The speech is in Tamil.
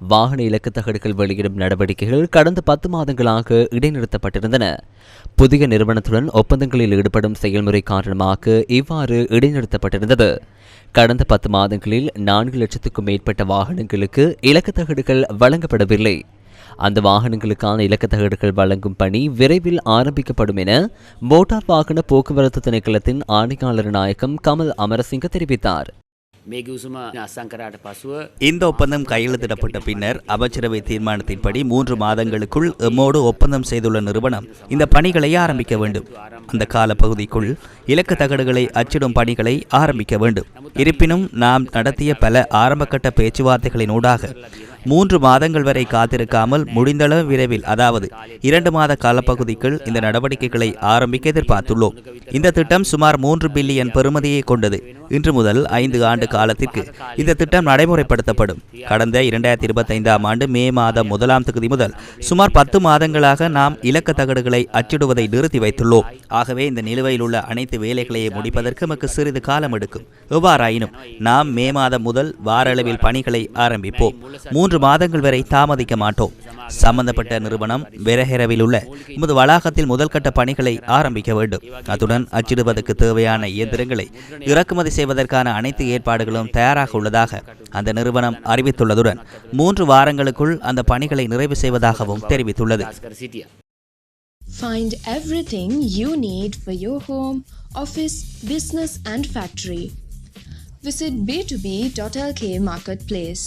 வாகன இலக்கு தகடுகள் வெளியிடும் நடவடிக்கைகள் கடந்த 10 மாதங்களாக இடைநிறுத்தப்பட்டிருந்தன. புதிய நிறுவனத்துடன் ஒப்பந்தங்களில் ஈடுபடும் செயல்முறை காரணமாக இவ்வாறு இடைநிறுத்தப்பட்டிருந்தது. கடந்த 10 மாதங்களில் 4 லட்சத்துக்கும் மேற்பட்ட வாகனங்களுக்கு இலக்கு தகடுகள் வழங்கப்படவில்லை. அந்த வாகனங்களுக்கான இலக்கு தகடுகள் வழங்கும் பணி விரைவில் ஆரம்பிக்கப்படும் என மோட்டார் வாகன போக்குவரத்து திணைக்களத்தின் ஆணையாளர் நாயகம் கமல் அமரசிங்க தெரிவித்தார். இந்த ஒப்பந்தம் கையெழுத்திடப்பட்ட பின்னர் அமைச்சரவை தீர்மானத்தின்படி 3 மாதங்களுக்குள் எம்மோடு ஒப்பந்தம் செய்துள்ள நிறுவனம் இந்த பணிகளை ஆரம்பிக்க வேண்டும். அந்த காலப்பகுதிக்குள் இலக்கு தகடுகளை அச்சிடும் பணிகளை ஆரம்பிக்க வேண்டும். இருப்பினும் நாம் நடத்திய பல ஆரம்பகட்ட பேச்சுவார்த்தைகளின் ஊடாக 3 மாதங்கள் வரை காத்திருக்காமல் முடிந்தளவு விரைவில், அதாவது 2 மாத காலப்பகுதிக்குள் இந்த நடவடிக்கைகளை ஆரம்பிக்க எதிர்பார்த்துள்ளோம். இந்த திட்டம் சுமார் 3 பில்லியன் பெறுமதியை கொண்டது. இன்று முதல் 5 ஆண்டு காலத்திற்கு இந்த திட்டம் நடைமுறைப்படுத்தப்படும். கடந்த 2025ஆம் ஆண்டு மே மாதம் 1ஆம் தேதி முதல் சுமார் 10 மாதங்களாக நாம் இலக்க தகடுகளை அச்சிடுவதை நிறுத்தி வைத்துள்ளோம். ஆகவே இந்த நிலுவையில் உள்ள அனைத்து வேலைகளையும் முடிப்பதற்கு நமக்கு சிறிது காலம் எடுக்கும். எவ்வாறாயினும் நாம் மே மாதம் முதல் வார அளவில் பணிகளை ஆரம்பிப்போம். 3 மாதங்கள் வரை தாமதிக்க மாட்டோம். சம்பந்தப்பட்ட நிறுவனம் வெரஹெரவில் உள்ள நமது வளாகத்தில் முதல் கட்ட பணிகளை ஆரம்பிக்க வேண்டும். அத்துடன் அச்சிடுவதற்கு தேவையான இயந்திரங்களை இறக்குமதி செய்வதற்கான அனைத்து ஏற்பாடுகளும் தயாராக உள்ளதாக அந்த நிறுவனம் அறிவித்துள்ளதுடன் 3 வாரங்களுக்குள் அந்த பணிகளை நிறைவு செய்வதாகவும் தெரிவித்துள்ளது. Find everything you need for your home, office, business and factory. Visit b2b.lk Marketplace.